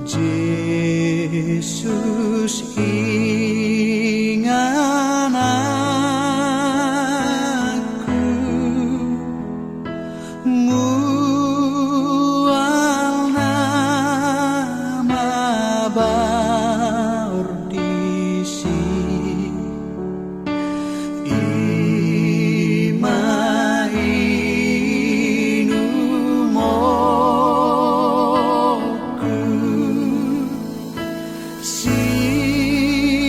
Yesus ingat aku, mual nama bardisi, ima inu moku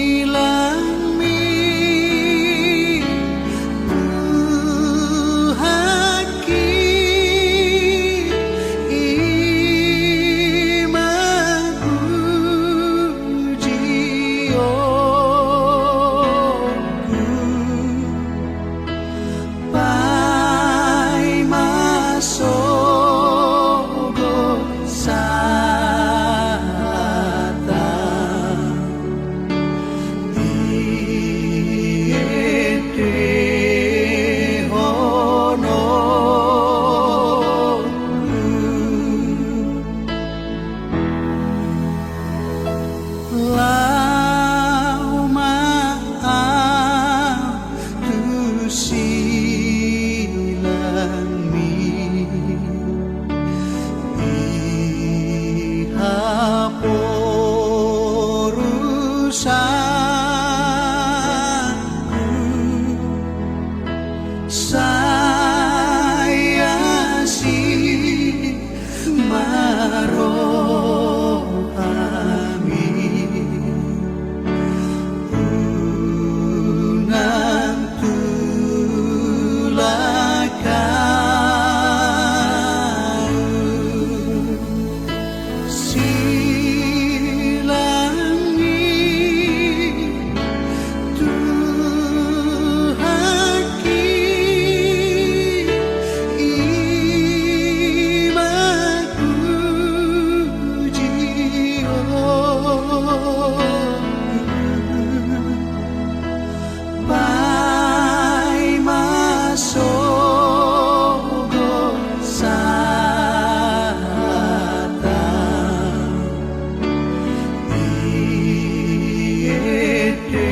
silami buhaki ima pujioku pai masogo sata diete honoku lau maaf tu silami ihaporusaku saya si marohami unang tulakau silangi tuhaki ima pujioku pai masogo sata diete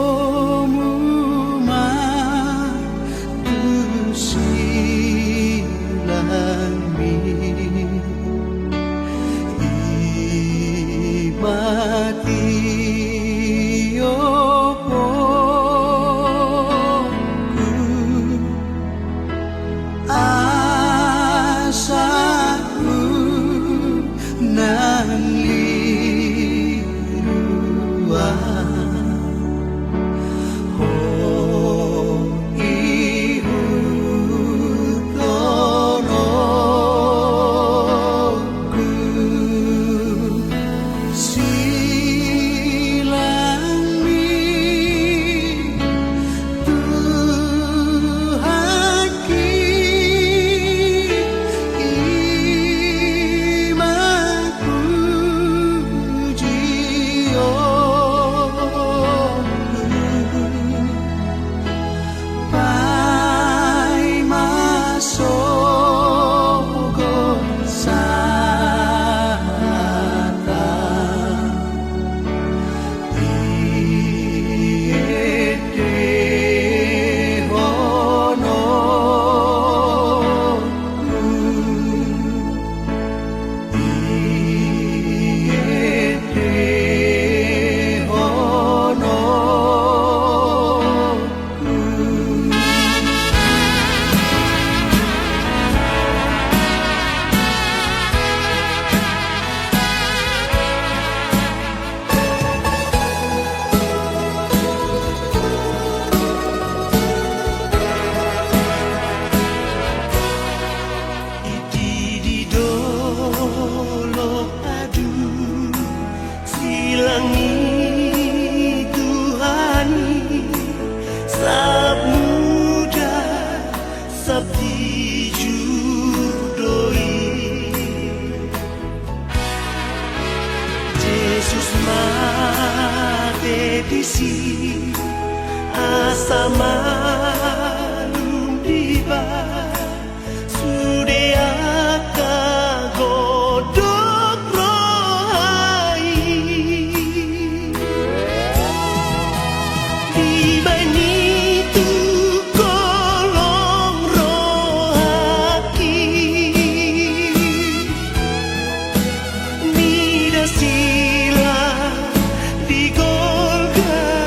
domu matu silami disi asa malum diba sude aka godok rohai dibani tu kolong rohaki nida sila di Golgatai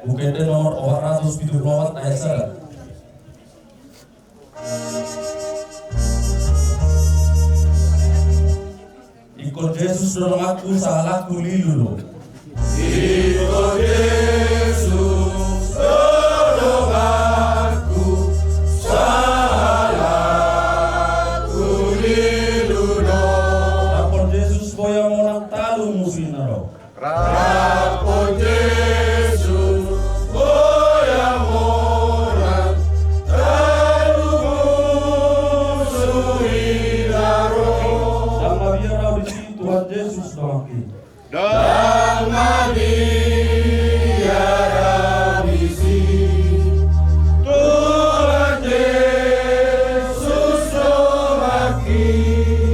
UGD nomor 474 ayat 1. Ikut Yesus dorong aku salah aku lilu. Ikut Yesus dorong aku salah aku liludo. Rapor Yesus boya monang talu musinaro. Rapor Yesus boya monang talu musuhidaro. Dan biar di sini Tuhan Yesus doaki. Dan Maria Rabisi Tuhan Yesus doaki.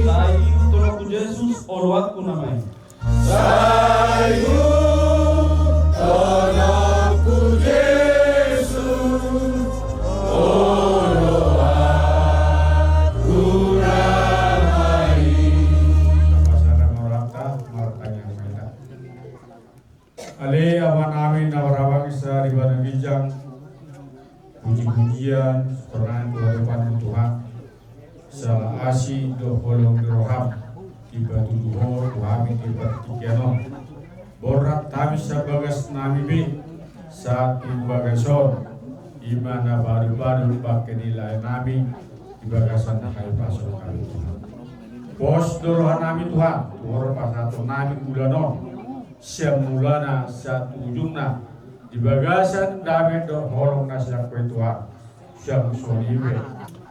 Sayu tolong Yesus oloatku namanya. Sayu tolongku Yesus oloatku ramai. Pasara Morata, Martanya Mena. Ale awan amin nawarawang isa di badan bijang. Puji-pujian, syukuran Tuhan Tuhan. Salah asi do holong roham. Tiba tuduho Tuhan di bertikiano. Borat tabi sabagas nami be. Saat bagason. Imana baru-baru pakai nilai nami. Di bagasan kayu pasok kami Tuhan. Bos dorohan nami Tuhan, Tuhan pasatu nami ulano, siang mulana satu ujungna, di bagasan dami do holong nasiak kue Tuhan, siang soliwe,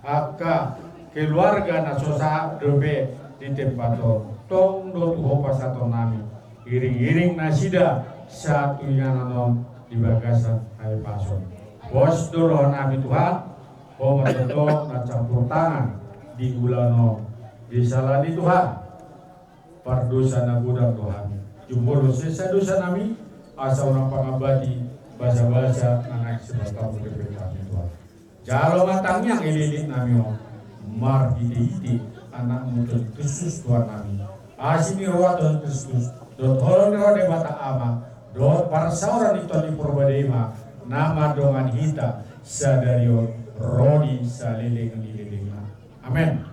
aka keluarga nasosa dobe di tempat tong do tuho pasatu nami, iring-iring nasida satu inanon di bagasan kayu pasok. Bos dorohan nami Tuhan, homat do nacampur tangan di ulano. Disalani Tuhan, pardosa na budak Tuhan. Jumbo sesa dosa nami, asa orang pangabadi, basa-basa anak sebatang berdekat Tuhan. Jalo matangnya ngelilit nami o, mar iti anak mutul Kristus Tuhan nami. Asimi roa Tuhan Kristus, dot holong roa de bata ama, dot para sauran itu di Purbadema, nama dongan hita sadario rodi saliling lililingna. Amin.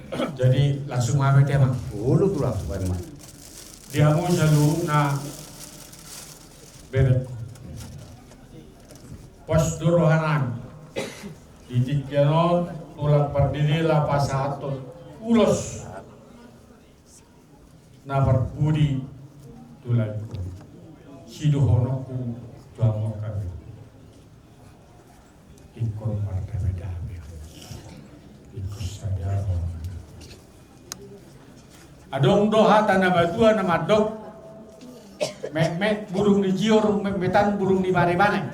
Jadi langsung apa dia mah? Ulu tuh langsung aja mah. Dia mau selalu na bebek. Pos durohanan. Ditikjanon tulang perdiri lapas satu ulos. Na berbudi tulangku. Siduhonoku tuang kami. Ikon partai bedami. Ikut sadar. Adong doha tanah batua nama dok mek burung di jior metan burung di bare-bare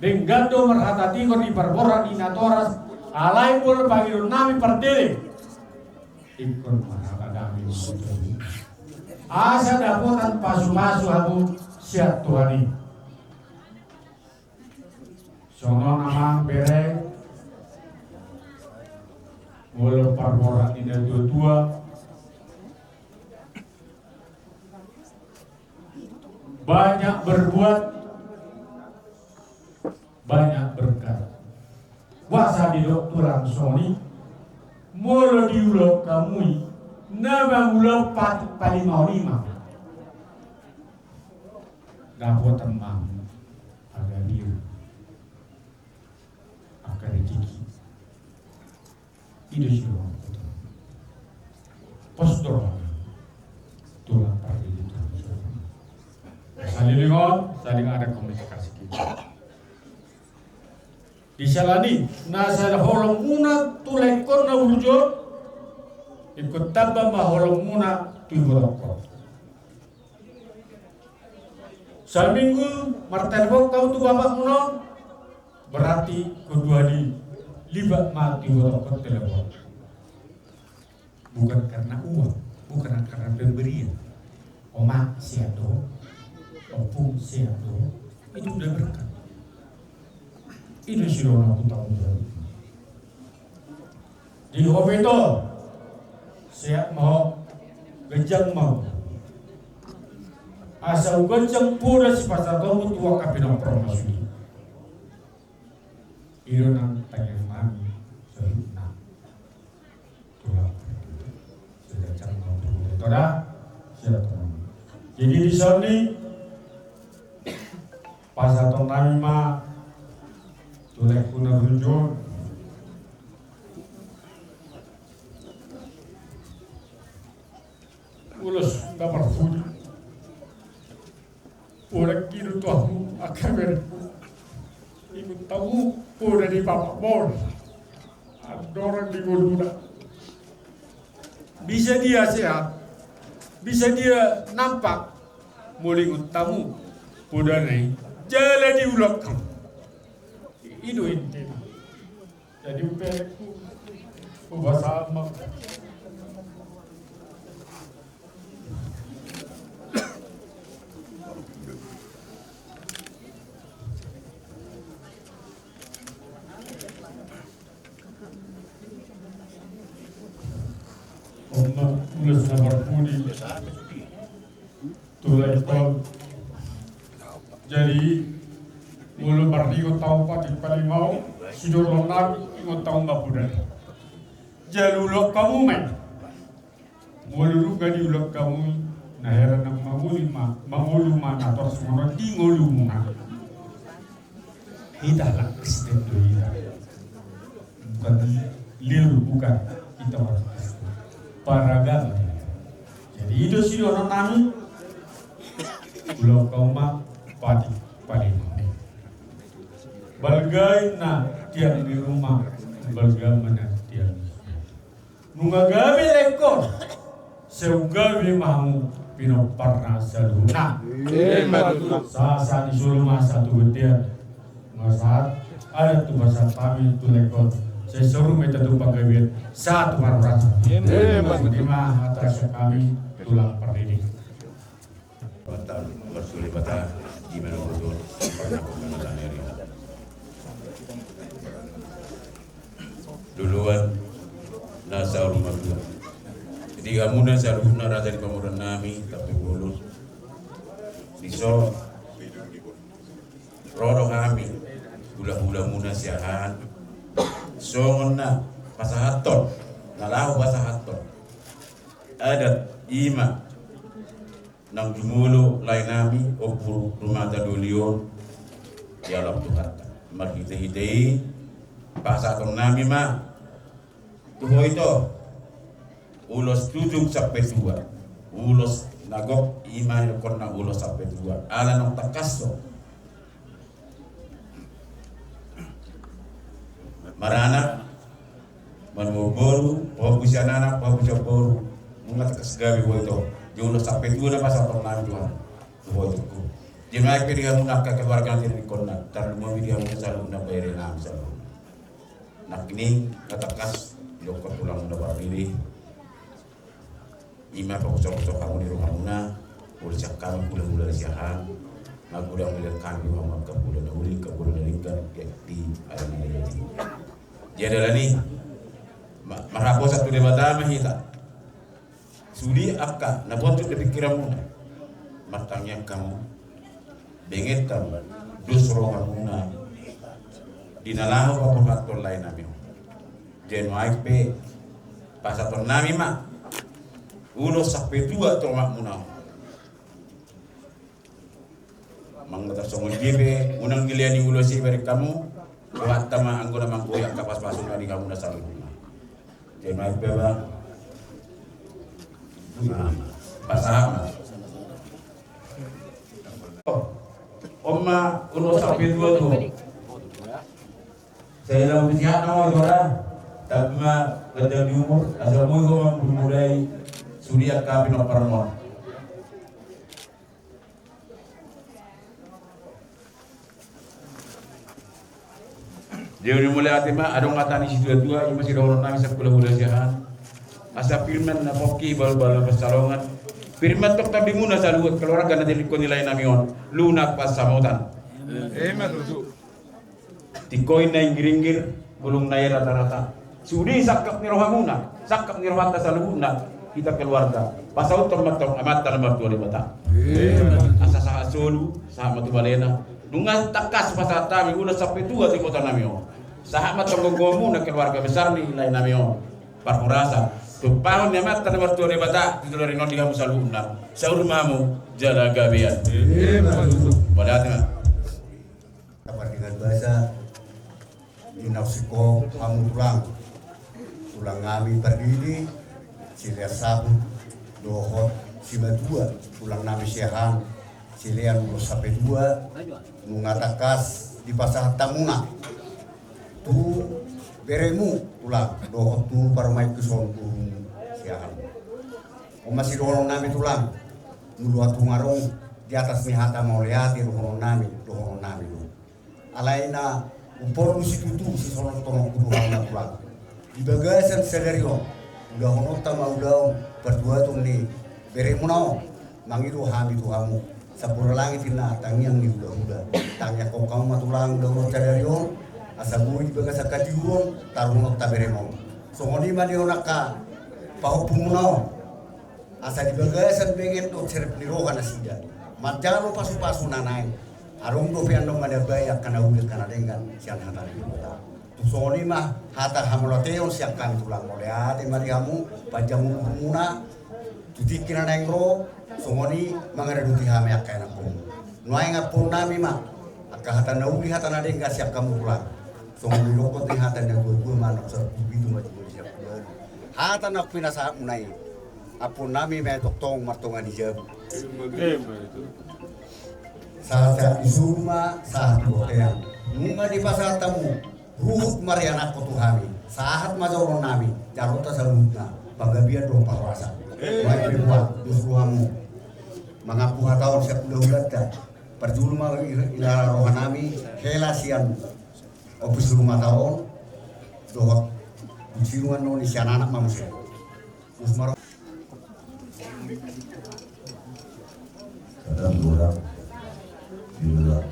denggando merhatati kor di perbora di natoras alai pun pagilun nami perdele ikon marhabadami asa dapotan pasu-masu aku siat Tuhani sono nama bere mulu perbora di dua banyak berbuat, banyak berkat. Wasa di doktoran soni, mulu diulo kamui, nama ulo pati paling lima. Dapat temang, agak liu, agak rezeki. Itu sih orang itu. Postur, tulang padi itu. Saling ada komunikasi kita. Disalani, nasa holong muna tulekon na ujud, ikut tambah holong muna tuiborokon. Saminggu martelpon kau tu bapak muno, berarti kedua di libat mati borokon telepon. Bukan karena uang, bukan karena pemberian. Oma siap dong. Opung siap dong, itu udah berkat. Ini sih orang aku tahu jawab. Di hobi itu siap mau, gejang mau. asa ugancang pura si pasato tua kapinang promosuli. Iro nang tanya mami seruna tulang sudah canggah tora siapa teman. Jadi di sini pasato nami ma tulek kuna runjun ulos dapat fudi. Orang kiri tu aku akan ikut tahu pura di bapak bor. Ada orang di Goluna. Bisa dia sehat, bisa dia nampak. Mulai ikut tamu pura ni jalan di ulok. Itu intinya. Jadi upekku bahasa sama. Ulas na berpudi tulai tol jadi mulu berdigo tahu pati paling mau sido lonag ingot tahu nggak pudan jalulok kamu main mulu gadi ulok kamu nah heran nang mangulu mana terus ngono di ngolu muna hidalah step do bukan liru bukan kita harus paragam. Jadi itu sih orang nami pulau kauma padi mandi. Balgai na tiang di rumah balgai mana tiang. Nungagabi lekor seugabi mahu pino parna saluna. Sa di suluma satu betian ngasat ada tu bahasa kami tu lekor. Saya suruh minta tu pegawai satu marurat. Lima atas kami tulang perdiri. Batal bersuli batal gimana betul pernah pengalaman ini. Duluan nasa rumah dulu. Jadi kamu nasa rumah raja di pemuda nami tapi bulus. Diso rodo kami gula-gula munasiahan. Songna pasahaton nalahu pasahaton adat ima nang jumulu lain nami opur rumah dadulio ya Allah Tuhan marhite-hite pasahaton nami ma tuho itu ulos 7 sampai 2 ulos nagok ima kon na ulos sampai 2 ala nang takaso marana manmoboru pabusya nana pabusya boru mungat kasgawi woito julo sampai dua masa pernah Tuhan woito ku jemaah kiri munak ka keluarga diri konna tar mo video mo sa luna bayre na sa nakini katakas lokor tulang na barbili ima pabusya kamu di rumah muna ulis kami bulan-bulan siahan magudah melihat kami Muhammad kabulan uli kabulan lingkar di alam ini. Dia adalah ni marapo satu debata mahita sudi akka na bontu de pikiranmu matangnya kamu benget kamu dusro kamu dinalahu apa faktor lain nami jen pe pasaton nami ma ulo sampai 2 to makmuna mangata songo jibe unang giliani ulo si bari kamu buat tama anggota manggoyak kapas pasung dari kamu dasar rumah. Jadi mai beba. Pasahama. Oma ulo sampai 2 tuh. Saya lau pesihat nama itu tapi mah kedang di umur asal mau mulai suriat kapi no parmon. Dia mulai atima adong atani si dua masih orang nami sekolah muda jahan asa firman na poki bal-bal persalongan firman tok tabi muna sa luot keluarga na dili ko nilay namion lunak pas samutan tikoy na ingiringgir bulong na rata-rata sudi sakap ni rohamuna sakap ni rohata sa lubuna kita keluarga pasaw tok matok amat na martua di bata solu sama tu balena dunga takas pasal tami udah sampai tua di kota namio sahabat tonggomu nak keluarga besar ni lain namio parkurasa tu pahun nyamat tan bertu di bata itu dari non dihamu saluna saur mamu jala gabian pada hati dapat dengan bahasa inausiko kamu tulang kami berdiri silian sabu dohot sila dua tulang nami sehan silian sampai dua mengatakas di pasar tamuna tu beremu tulang dohot tu parmai kuson sehan masih dorong nami tulang mulu tungarong di atas mihata mau lihat di dorong nami alaina upor si tutu si sono tono kudu hana tulang di bagasan sederio udah hono tama udah berdua tuh nih beri munau mangiru hami tu kamu sapura langit tina tangiang ni udah tangnya kau kamu matulang udah sederio asabu di bagasan kadiurong tarunok tabere mau songoni mani onaka pau pumunau asa di bagasan pengen tuh cerep nirokan asida matjalo pasu nanai arong do piano mana bayak kana ulit kana dengan siang hata di kota. Tusoni mah hata hamoloteon siang kami tulang oleh ade mari kamu pajamu muna tutikina nengro songoni mangare duti hame akana pun. Noai ngapun nami mah aka hata nauli hata na dengan siang kamu tulang. Songoni lokot ni hata na gua manok sa bidu maju siang tulang. Hata nak pinasa munai. Apun nami me toktong martongan dijabu. Saat isuma saat botean munga di pasar tamu ruhut mariana kotuhami saat majoron nami jarota salutna pagabian dong parwasa baik berbuat dusruhamu mengaku tahun siap udah perjulma ila rohanami helasian opus rumah tahun dohot usiruan noni sian anak manusia usmaro kadang bulan bila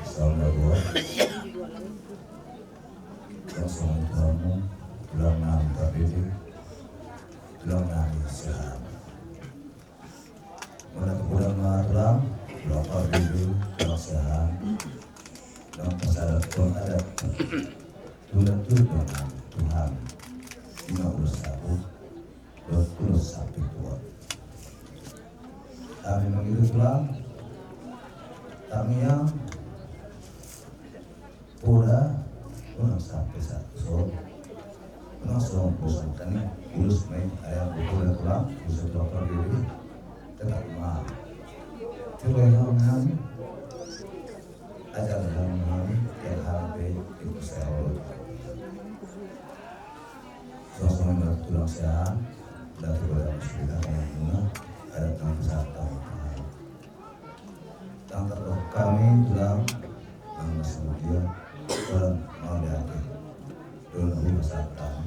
sama gua langsung kamu pulang nanti ini pulang nanti siap mana pulang malam berapa ribu kemasahan dan pasal pun ada tulang Tuhan 51 21 kami mengirim pulang kami yang udah sampai satu so bosan kami urus main ayam pulang bisa dokter diri tetap mah coba yang kami ajar kami yang hampir itu saya urut suasana tulang sehat dan tidak mudah yang ada tanggung jawab tanggal kami tulang masih dia dan mau diake dan usahakan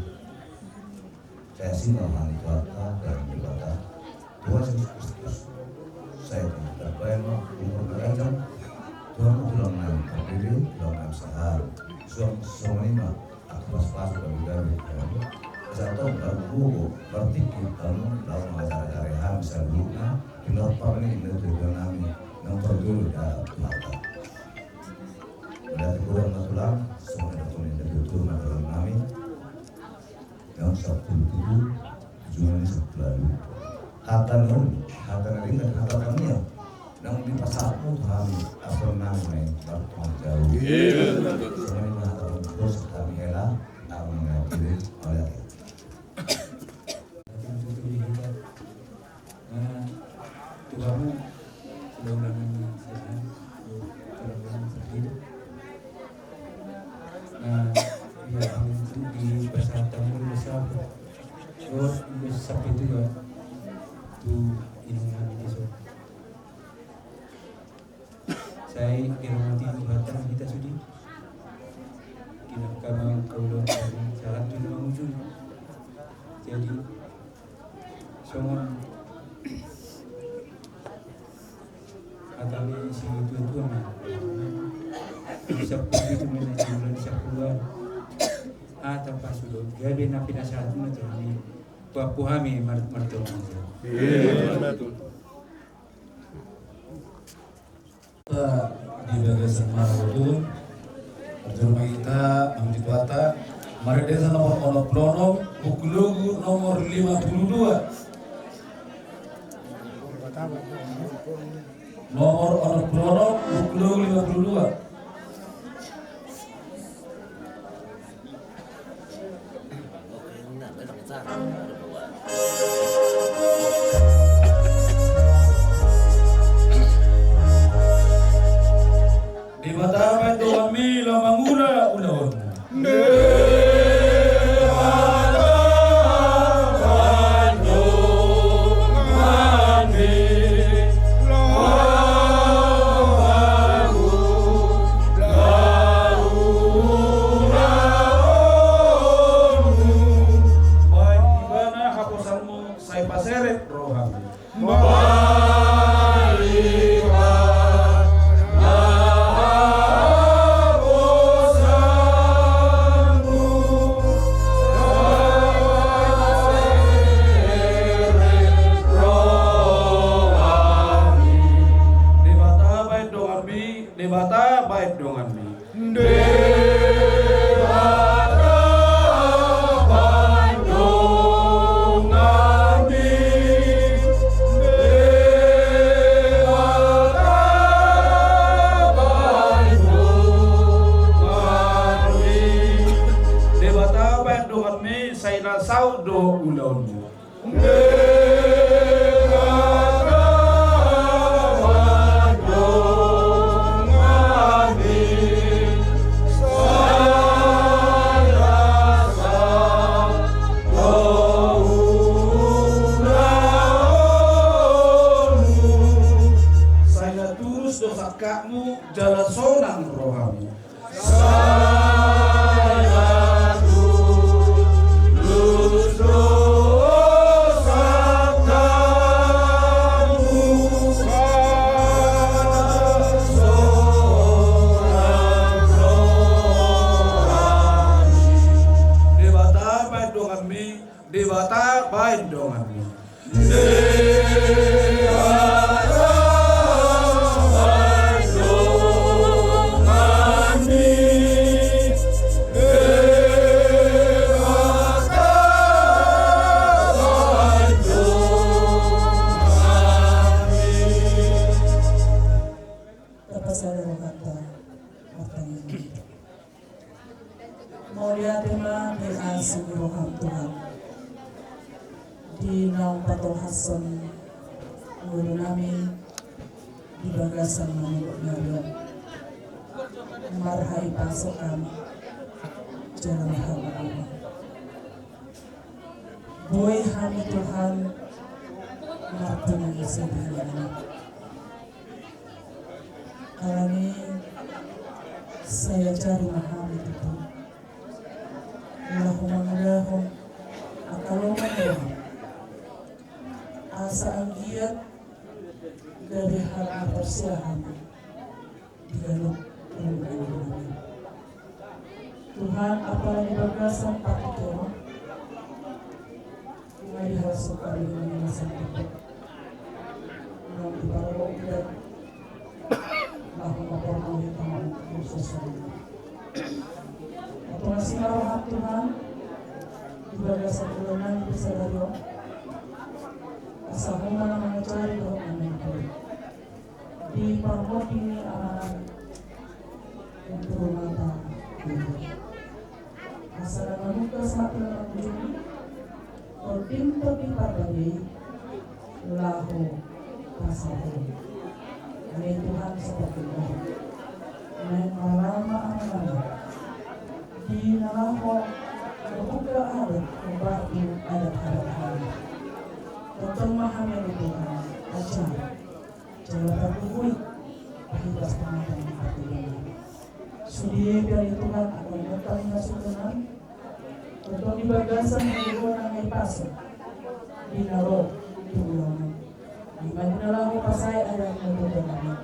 saya sih mohon kuasa dan ibadah Tuhan Yesus Kristus saya tidak bayar umur beragam Tuhan tulang lain terdiri tulang lain sehat semua aku pas dari satu baru berpikir kamu dalam acara hari bisa lupa kenapa ini juga kami yang perlu mata dan kurang tulang semua dokumen itu dalam kami yang Sabtu itu Juni lalu hatan ringan hatan kami yang di pasarmu kami apa namanya bertemu jauh semuanya hatan terus kami helah kami ngakili oleh kamu mudah-mudahan sehat, mudah-mudahan sehat. Ya untuk di persatuan besar, besar itu ya, tu ilmuwan itu. Saya kirmati Tuhan kita sudi, kita kami kaulah salat itu muncul. Jadi semua kami si tuan bisa begitu menaikkan bisa keluar tanpa sudah gabe napi nasihat itu di papuhami martolong ta di bagasan Marawudun perjurma kita Amditwata Mari Desa nomor Onok Plonom Bukulugu nomor 52 nomor Onok Plonom Bukulugu 52 di mata itu kami lamangula ulun. Baik ibana hapusanmu saya paseret rohani. Debata baik dongan mi. Debata baik dongan mi saya nasau do ulaun. Kakmu jalan sonang rohani. Saya tulus dosa kamu sonang rohani. Debata baik dongan mi, debata baik dongan mi. Mulia tema di asing roham Tuhan di naung patol hasan guru nami di bagasan manurut ngarian marhai pasok kami jalan hamba boy kami Tuhan martuna isabihana alami saya cari mahami Tuhan Allahumma akalungan Tuhan asa ang giat dari hal persiahan di dalam Tuhan Tuhan apalagi bagasan pakitero may hasok kami ng masang ito nang iparong dan bago mapormahin ang kursus sa iyo at masing araw Tuhan ibaga sa kulanan sa dalo sa huma ng mga tsari doon namin ito di parmoti ang turumata asa na manuka sa ating mga kujuni o tinto di pagbabi laho pasaho may Tuhan sa pagkakas may marama ang mga di nalaho Buka adat membantu adat-adat untuk memahami Tuhan ajar jalan terkuat bebas pengadaan hati sudi dari Tuhan akan datang masukan untuk dibagasan dengan yang pasang di naro di bulan di mana lalu pasai ada yang berdoa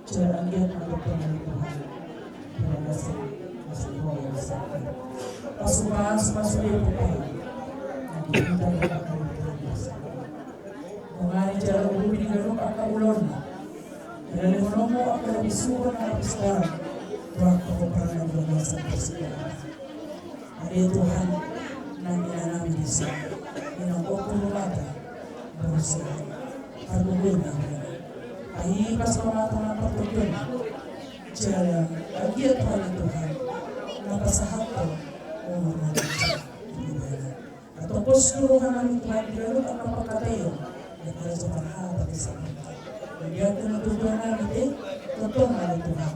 jalan dia untuk Tuhan dibagasan masih boleh sakit pasukan semasukan Tuhan nanti kita akan mengajar jalan ubi di geruk akak ulon. Dari menemukan akan disuruh nabi sekarang Tuhan keperangan berbiasa bersejarah. Ada Tuhan nabi di sini yang okul mata berusaha tergugul ahi pas mata tergugul jaya agia Tuhan napasahato umur atau pos Tuhan nabi Tuhan dilalu akan pakatayo dan harus berharap di sana. Dia kena tujuan nabi tetap nabi Tuhan.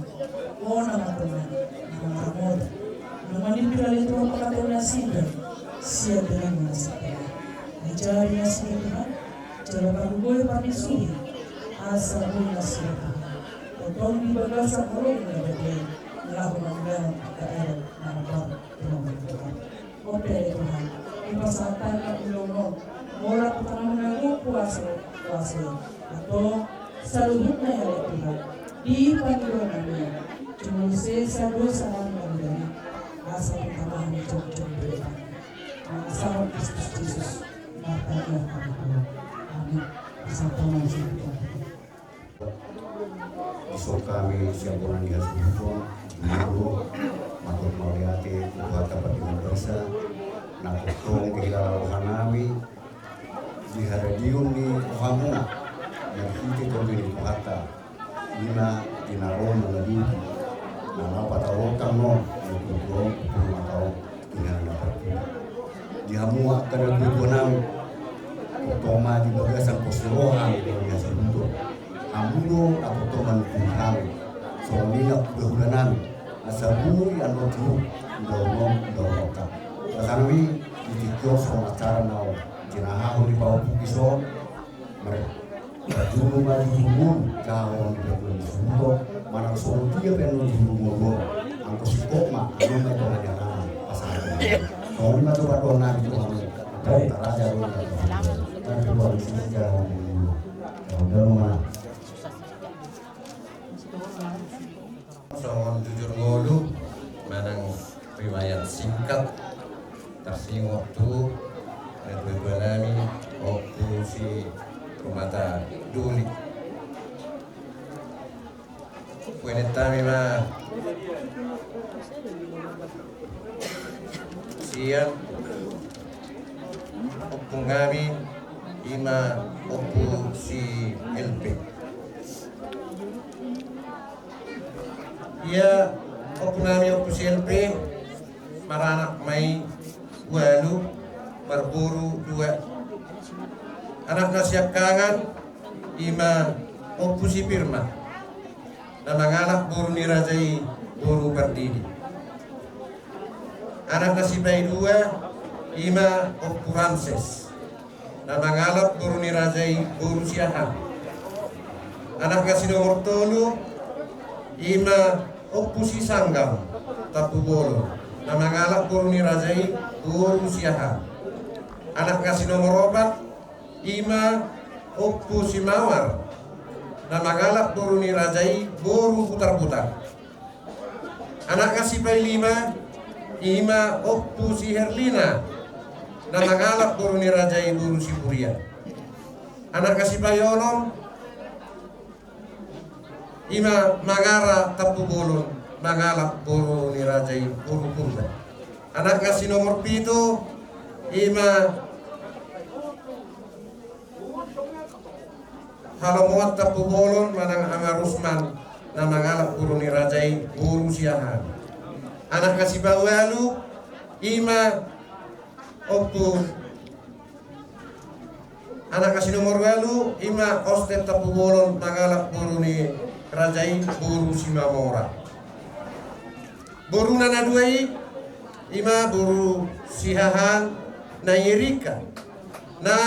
Oh nama Tuhan, nama Ramoda. Nama dipilih itu pakatayo nasibah. Siap dengan nasibah. Mencari nasibah Tuhan. Jalan bergulai permisui. Asal nasibah Tuhan. Tolong dibagasan oleh nabi lalu mengenal keadaan nama Tuhan. Oke Tuhan. Dipasangkan ke ulung mula pertama menanggung puasa atau seluruhnya ya Tuhan di panggilan kami cuma sisa dosa kami asal pertama kami coba asal Kristus Yesus berkata kami Tuhan amin asal Tuhan Isok kami siap bulan di Hasbuto, Minggu, makhluk maliati, buat dapat dengan dosa, nakutong kehilangan rohanami, di haradium ni Muhammad, yang kita kembali kata, ina dinaron mengaduhi, nama patawokang no, yang berkurang puluh tahun dengan dapat. Di hamua kadang berbuanam, kutoma di bagasan posrohan yang Hasbuto. Amuno ako toman kami so nila behulan asabu yang rotu dorong ka kami ditikyo sa acara nao jinahaho ni pao pukiso mereka maju kau di behulan suto manang so dia penu jumbo angko sikoma ano na to ngajana pasangan so na to padona di to taraja ro tapi buat sini jangan mana Soal jujur ngolu manang riwayat singkat tersing waktu berbenami waktu si rumata duli kuenetami ma siang opung kami ima opu si LP ia opnami opusLP maranak mai walu berburu dua anak nasiap kangan ima opusi firma dan mengalak buru nirajai buru berdiri anak nasibai dua ima opu Ramses dan mengalak buru nirajai buru siahan anak nasi nomor tolu ima opusi sanggam tapu bolo na mangalak buru ni rajai buru siaha anak ngasih nomor obat ima opusi mawar na mangalak buru ni rajai buru putar-putar anak ngasih pai lima ima opusi Herlina na mangalak buru ni rajai buru si Puria anak ngasih pai onom ima mangara tapu bolon mangalak buru ni rajai buru purba anak ngasih nomor pitu ima halamuat tapu bolon manang Amar Usman na mangalak buru ni rajai buru siahan anak ngasih bawalu ima opu anak ngasih nomor walu ima ostet tapu bolon mangalak buru ni rajai buru Simamora buru nana duai ima buru sihahan na Yerika na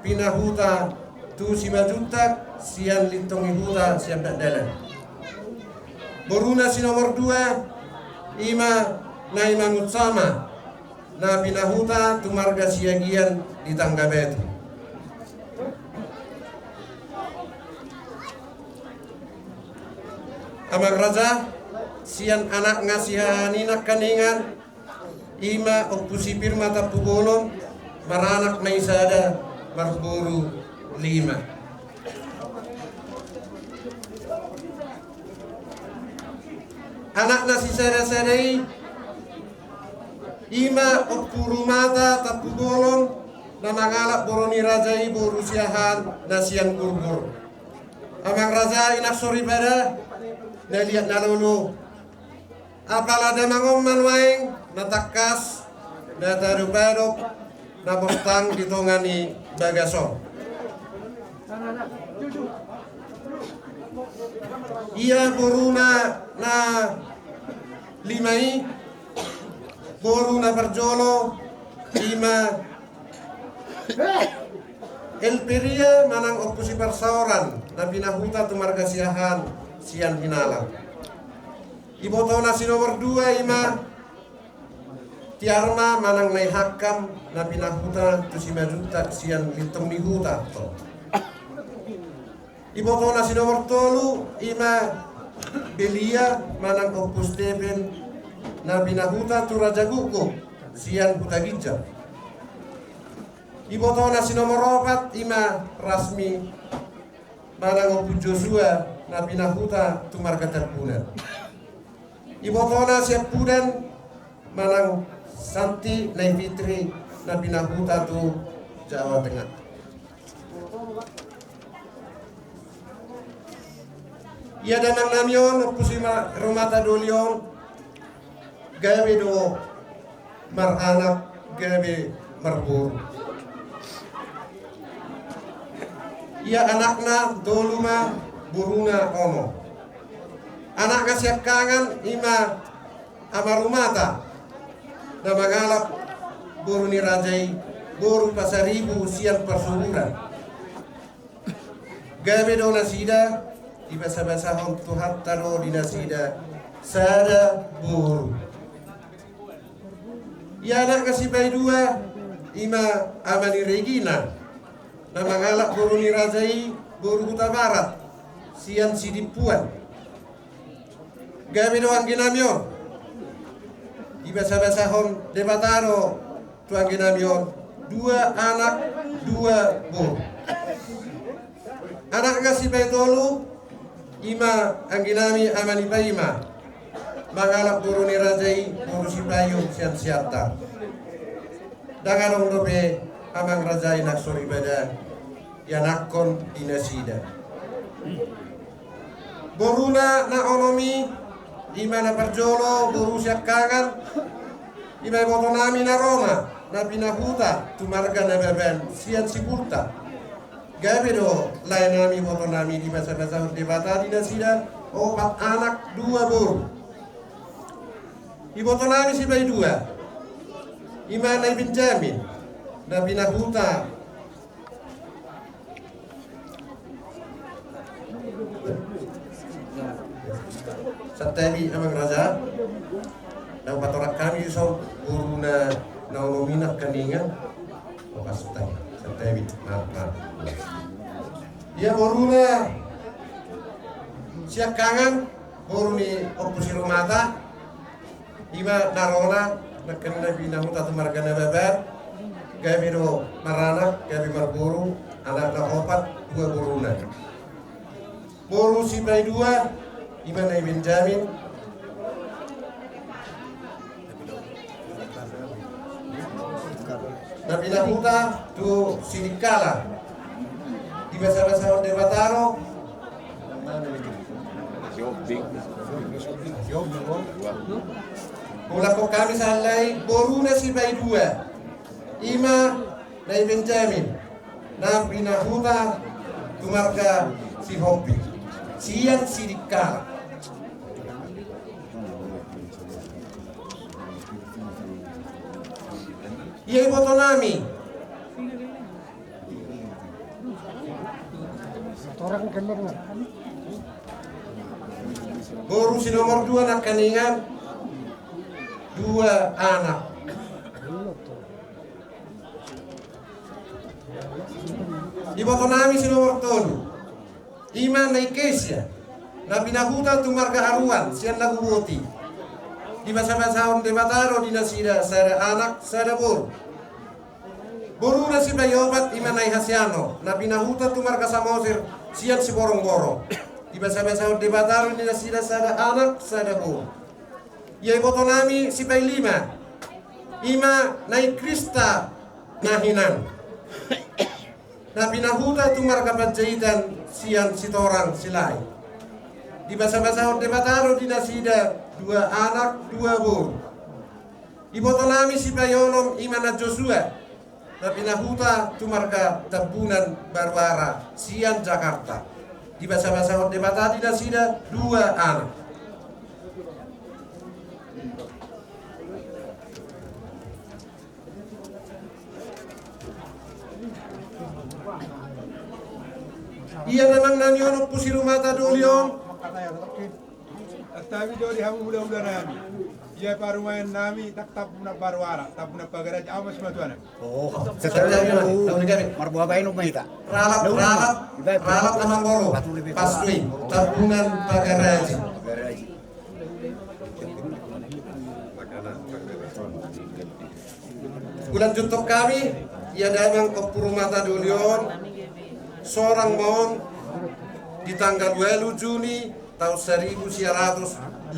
pinahuta tu simajutak sian lintongi huta sian dalan buru na si nomor dua ima na imangut sama na pinahuta tu marga siagian di tangga betu Amang Raja sian anak ngasihanina kaningan ima opusi firma tapu bolon maranak maisada marburu 5 anak nasi sere-serei ima opuru mata tapu golong na mangalap boroni rajai borusiahan nasian gurgur amang raja inak sori pada na lihat na lulu apalada mangoman waing na takas na tarupadok na bostang ditongani bagaso ia boruna na limai boru na berjolo ima elperia manang opusi persauran na pinahuta tumargasiahan sian hinalang iboto nasi nomor 2 ima tiarma manang nai hakam na pinahuta tusimajuta sian litung nihuta to iboto nasi nomor 3 ima belia manang opus deben na pinahuta tu Raja Guko sian Kutagija iboto nasi nomor 4 ima rasmi manang opu Joshua na pinahuta tu marga terpunan iboto nasi pudan manang Santi na Fitri na pinahuta tu Jawa Tengah ia danang namyon opu si rumata dolion gawe do maranak gawe marbur ia anakna doluma buruna ono anak siap kangen ima amarumata na mangalap buruni rajai buru pasaribu sian persuburan gawe do nasida di basa-basa hon tuhat taro di nasida sada buru ia anak kasih bayi 2 ima amani Regina na mangalap buruni rajai buru Kuta Barat sian sidipuan gawe doang ginamyon di basa-basa hon debataro tuang ginamyon 2 anak 2 buru anak kasih bayi 3 ima angginami amani Paima mangalap buruni rajai buru sipayu sian siarta dangan ondope amang rajai nak sori bada yanakon dinasida boruna na onomi ima na perjolo buru siap kangan ima botonami na Roma na pinahuta tumarga na beben sian sipulta gabe do lainami botonami di basa-basa debata dinasida 4 anak 2 buru iboto nami si bayi 2 ima na Benjamin na pinahuta satebi amang raja na patorak kami so guru na naonomina kaningan pasutay satebi maaf ia boruna siap kangen boru ni opusi rumata ima narona nakana binahuta tumargana babar gabi do marana gabi marburu anak na 4 2 buruna boru si bay 2 ima na Benjamin na binahuta tu sinikala di basa-basa debataro mula ko kami salay boruna si bay 2 ima na Benjamin na pinahuta tumarga si Hopi siyan sidikala iya iboto nami boru si nomor 2 nak kaningan 2 anak iboto nami si nomor 3 ima na Ikesia na pinahuta tumarga aruan siyan nagubuti di basa-basa on debataro dinasida sada anak sada bor boru na si bayobat ima na Hasiano na pinahuta tumarga samosir siyan si borong-borong di basa-basa on debataro dinasida sada anak sada bor Ia boto nami sipai 5. Ima nai Krista nahinan. Na pinahuta tu marga pajahitan sian sitorang silai. Di basa-basa Orde Bataro dinasida 2 anak 2 buru. Di boto nami sipai onom ima na Joshua. Na pinahuta tu marga Tabunan Barwara sian Jakarta. Di basa-basa Orde Bataro dinasida 2 anak. Ia memang nanyono pusiru mata dolion. Tapi jodi hamu muda-muda nami. Ia parumayan nami tak tabuna barwara, tabuna pagaraj amas matuana. Oh, setelah marbo apa ini mahita? Ralat amang boro. Pastui tabungan pagaraji. Bulan juntok kami, ia damang ke Purumata Dolion. Seorang mohon di tanggal 2 Juni tahun 1955.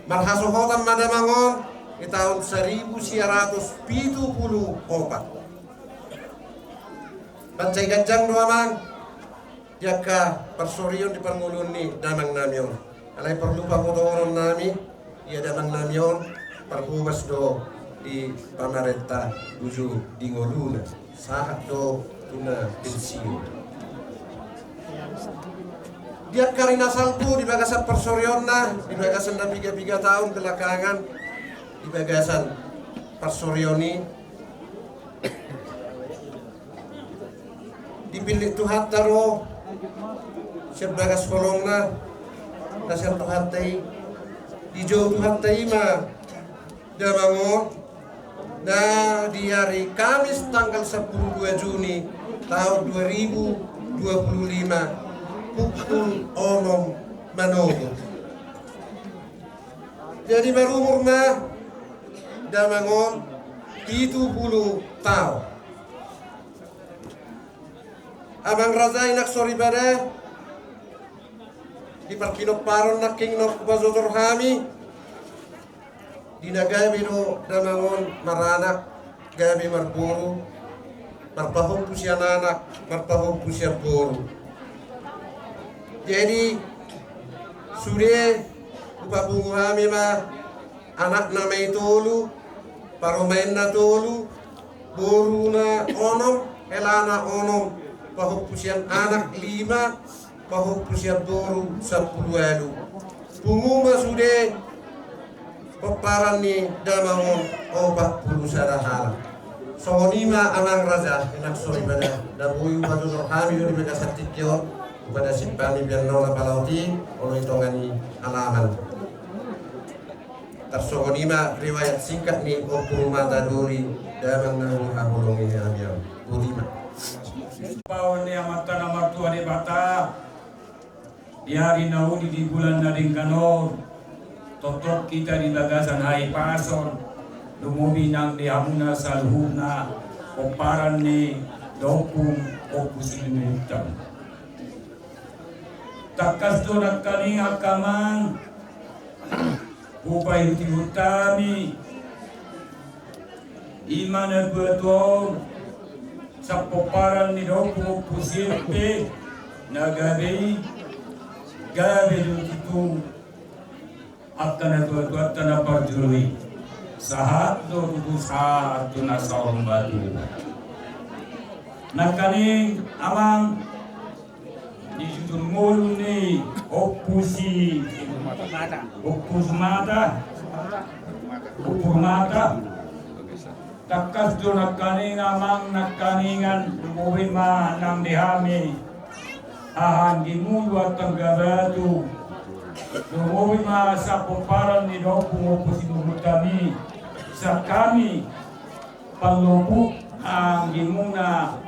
Marhasohotan madamangon di tahun 1974. Pancai gajang doamang jaka persorion di pangulun ni damang namion. Alai perlu pamotoron nami ia damang namion perhuwas do di pamarenta uju di ngoluna sahat do tuna pensiun. Dia karina salpu di bagasan persorionna di bagasan dan 3 tahun belakangan di bagasan persorioni dipilih Tuhan taro sebagai kolongna dasar Tuhan tei di jauh Tuhan tei mah dia bangun. Nah, di hari Kamis tanggal 10 Juni tahun 2025 pukul 6 manogo. Jadi berumur mah damangon 70 tahun. Abang Raza inak sori pada di perkinok paron naking nok bazotor kami. Dina gabi no damangon maranak gabi marburu marpahong pusia nanak marpahong pusia boru. Jadi sudah upabungu kami mah anak namai tolu paromain na tolu boru na onom elana onom pahong pusian anak 5 pahong pusia boru 10 alu. Bungu mah sudah peparan ni damangon 40 sarahara. Sonima amang raja enak sori pada dabuyu batu rohami dari mereka satikyo kepada simpani biar nona palauti ono hitongani alaman. Tersonima riwayat singkat ni Purumata Doli damang nang hangulong ini amiam. Ulima. Pawon ni amatan nomor 2 di Bata. Di hari Naudi di bulan Nadingkanor. Totok kita di bagasan hai pason lumubi nang di amuna salhuna oparan ni dokung opus limitam takas do nakani akamang upay utami iman betul sa oparan ni dokung opus limitam nagabi gabi itu akan tuat-tuat tanah parjuri sahat do sahat tu nasawang batu nakani amang di sudut mulu ni opus mata takas do nakani amang nakaningan mubima nang dihami ahan gimulu at tanggabatu Lumawin mga sa pumparan ni Dopo Mopusin kami sa kami panlubuk ang gimuna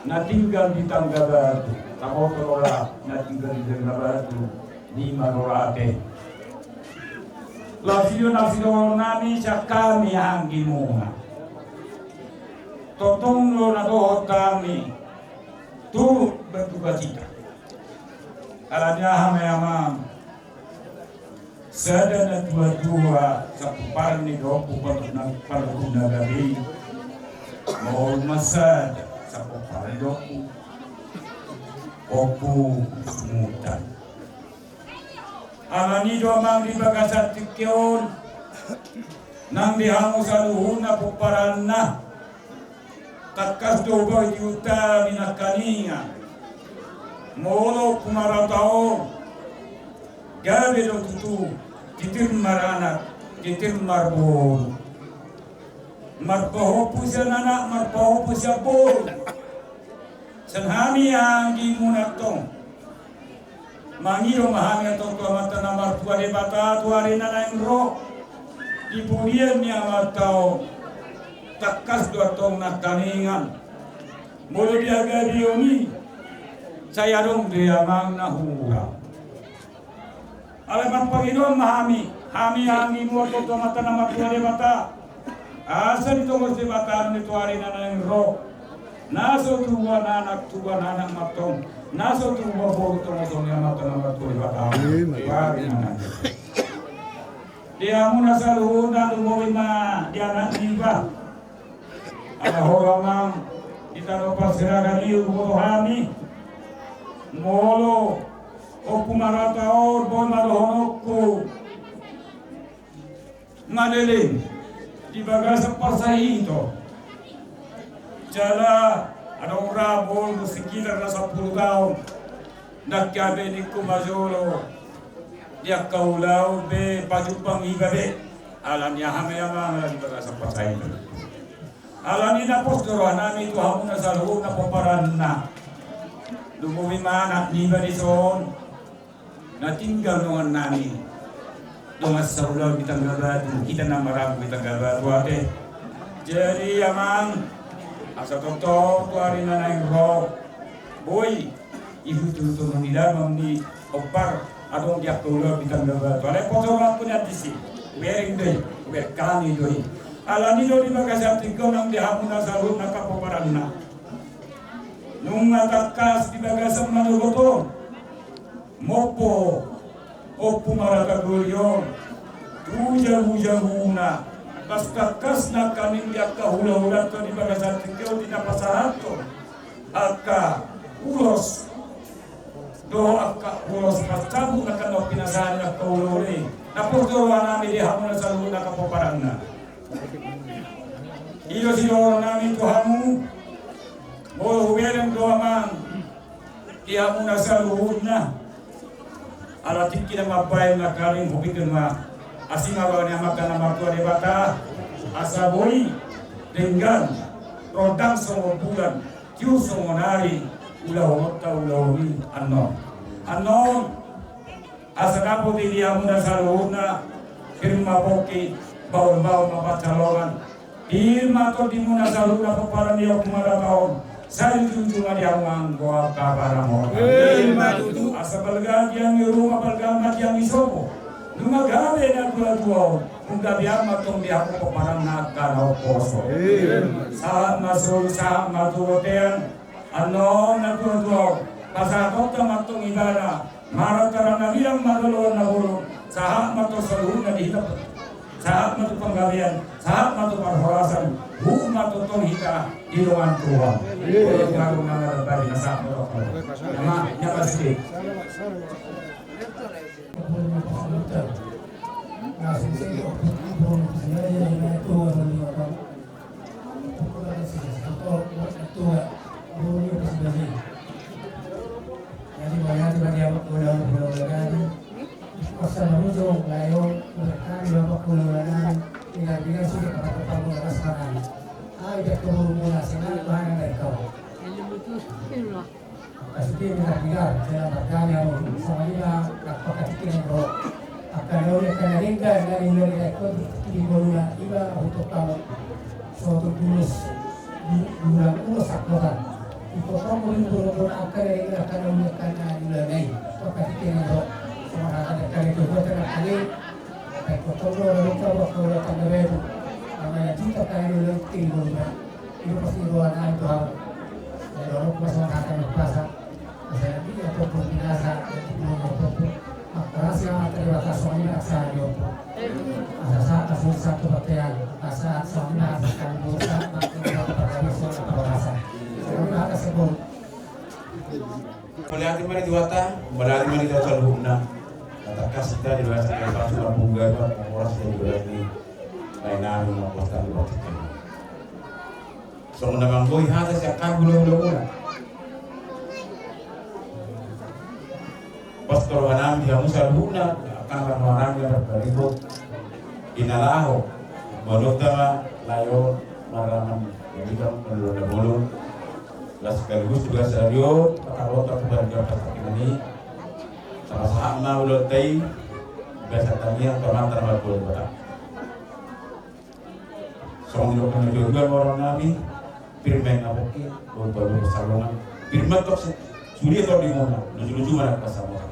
natinggal di Tanggabatu. Tamotora natinggal di Tanggabatu di Marorate. Lalu nasidoro namin sa kami ang gimuna. Totong lo na doon kami turut bertugas kita. Aladnya hamay amam Sadana dua-dua sa parni doku pagkuna gabi. Mohon masad sa parni doku. Oku sumutan. Amani do mang di bagasat tikyon. Nang dihango sa luhun na puparan na. Takas do ba yuta minakaninga. Molo kumaratao. Gabi do tutu. Titir maranak. Titir marbol. Marpahopu siya nanak. Marpahopu siya bol. Sanhami ang gimunat tong. Mangiro mahami atong tuamata na martua de bata. Tuari na na yung ro. Ipulian niya matao. Takas do atong nakaningan. Molo dia gabi yoni. Saya dong dia mang nahura. Alaman Panginoon mahami. Hami hangi mo atong tuamata na martua de bata. Asa nito mo si bata ni tuari na na yung ro. Naso tuwa nanak matong. Naso tuwa bogo to matong yang matong matong batang. Pari nanak. Dia muna sa luhuna lumoy na dia anak niba. Ada horamang kita lupa siragan iu bohami. Molo o pumarataor boy malohonokku. Madeling di bagasa pasahi ito. Jala ada orang bol sekitar 10 tahun nak kabe ni kumajolo dia kaulau be pajupang ibabe alam ya hamaya di bagasa pasai alam ni na postoro nami tu hamuna salu na paparanna lumumi mana ni badison na tinggal dengan nami dengan saulau kita ngabadu kita namarabu kita ngabadu ate jadi amang asa toto tuari na nang ro boy ibu tu manila mamni opar adong dia kulo bitang gaba tole poto aku na disi wearing doi we kani doi alani do di bagasam tingko nang dia hamuna sarun na kapoparanna nung atakas di bagasam na goto mopo opu maraka gulyon tuja huna basta kas na kanin dia kahula-hula to di bagasan tingkau di napasahato aka ulos do aka ulos pastabu na kanok pinasahan na kahula-huli napurdowa namin di hamon na salu na kapaparan na iyo sinoro namin to hamu mo huweleng do amang di hamon na salu na alatik kita mabay na kaling hubikin ma asing awal yang makan nama tua de bata asaboi dengan rodang semua bulan kiu semua nari ulah uli anon asanapo di dia muda saluna firma boki bau mabacalogan firma to di muda saluna paparan dia kumada tahun saya junjungan yang manggoa kabaramo asabal yang rumah balgama yang isopo Nunga gabe na dua-dua, kung gabi ang matong di ako paparang nakalaw poso. Saat masuk, saat matuotean, ano na dua-dua, pasakot ka matong ibana, maratara na bilang madulon na hulog, saat matong saluhun na dihitap, saat matong panggabian, saat matong parhorasan, buong matutong hita, diluan tuwa. Kaya gagawin na natabali na saat matong. Nama, nyapasik. Kalau dia kena ringkas dari rekod di bola iba untuk kamu suatu tulus bulan tulus sakotan itu kamu itu akan ringkas karena mereka nilai maka kita nak semua ada kali itu kita nak kali rekod kalau orang coba kalau tanda baru namanya kita kali itu tinggal itu pasti ruangan itu dari orang pasang akan pasang saya ini ataupun binasa ataupun Gracias, terima kasih. asa yopo asa kasus satu batean asa sama akan dosa makin berkaitan dengan perkasa karena tersebut Melihat mana diwata, melihat mana kita selalu guna. Kata kasih tadi bahasa kita sudah bunga itu orang sudah berani lain melakukan waktu ini. So menambah boy hati siapkan belum. Pas kalau anam dia musal guna akan orang yang beribut inalaho menutama layo maraman jadi kan belum lah sekaligus juga serius kalau tak berjaya pasal ini sama-sama udah tay biasa tadi yang teman terbaik betul. Soalnya dokter juga orang nabi firman apa ki baru salongan firman tuh sudah tahu di mana lucu-lucu mana pasal mana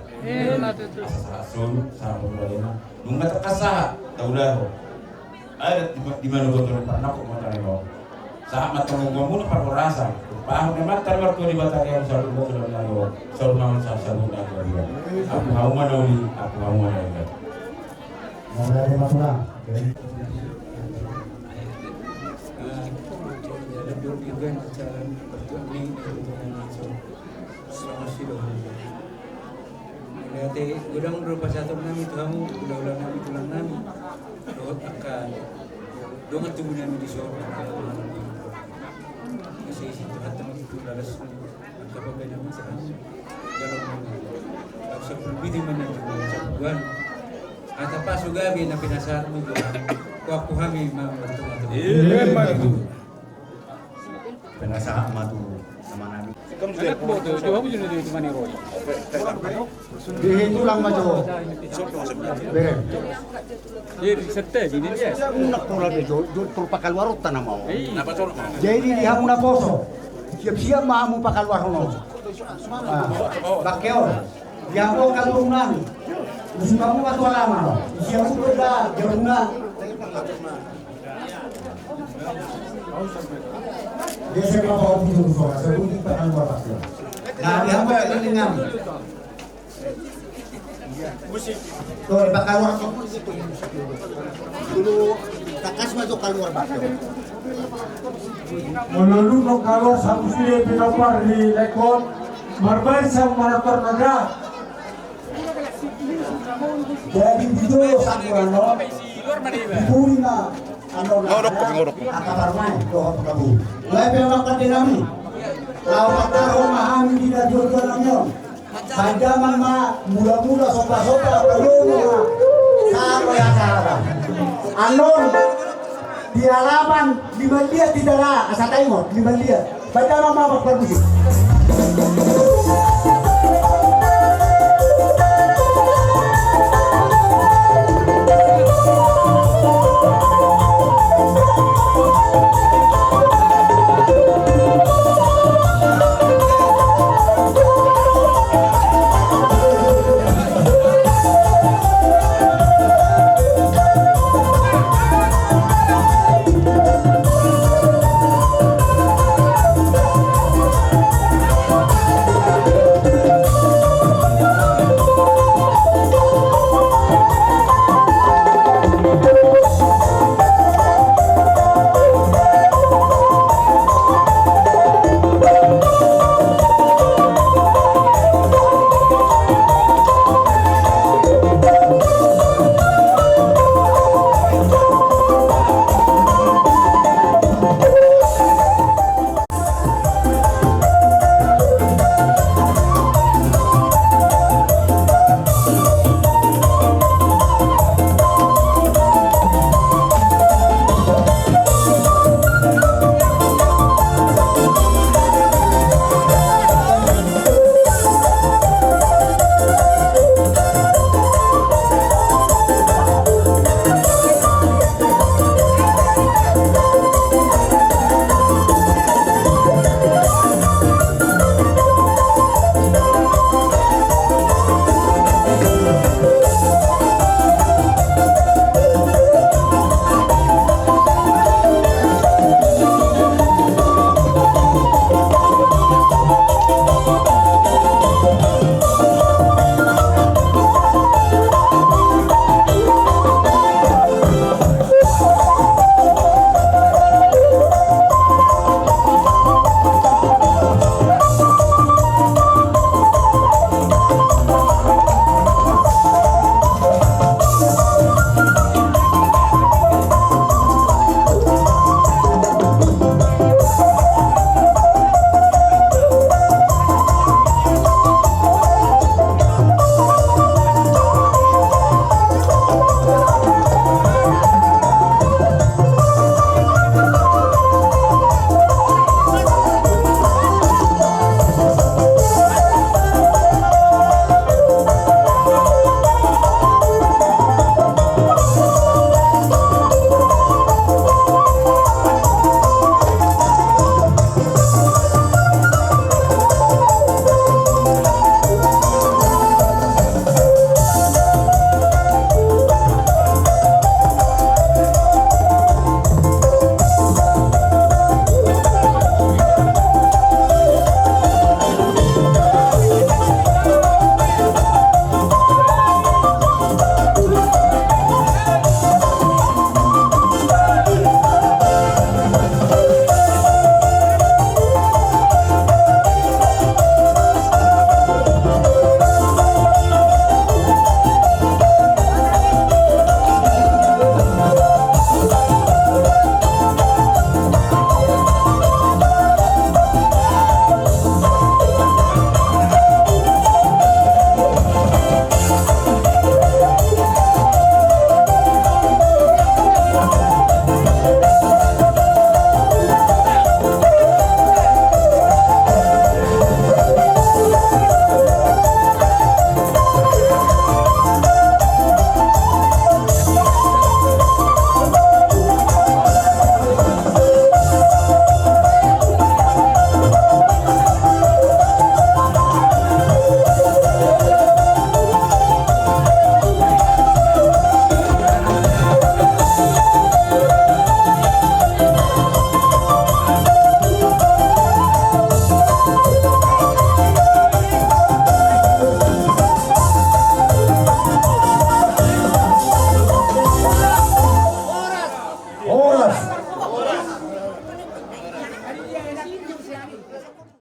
asul sama bagaimana nunggu terkasah tahu dah ada di mana betul pernah kok mau tanya lo sahabat tanggung perkorasa paham memang terbaru di batak yang selalu betul lalu selalu mau selalu dia aku mau mana ini aku mau mana ini Mau dari mana? Berarti gudang berupa satu nami kamu udah nami tulang nami rohot akan dongan tubuh nami di sorga kasi situ hatta magtulalas kapag naman sa galon ang sa pulbidi man ng sa buwan at paso gabi na pinasar mo kuha kami mamatumato Penasahan matu sama nabi. anak mo to jowa mo yun dito maniroy Dito lang maju. Beren. jadi sette gini dia Unak pula dito, dito pakalwarot na mo. Jadi di hamu na poso. Siap-siap maamu pakalwarot mo. Bakyo. Yang ko kalungan. Gusto mo matulama. Siya mo da, jaruna. Dia saya bawa itu dulu, sebelum kita keluar pasti. Nah, dia apa yang ngam? Tuh, bakal keluar dulu. Takas masuk keluar bakal. Melulu kalau satu sini pinapar di lekon marbai sama marator naga. Jadi itu sakurano. Purina. Ngorok. Akabar main, doa kamu. Mulai pemakan dinami. Lawak tahu mahami tidak jual namanya. Saja mama mula-mula sopa-sopa belum. Sama ya sahabat. Anon di halaman 5 dia tidak ada. Asa tayo 5 dia. Baca mama bermusik.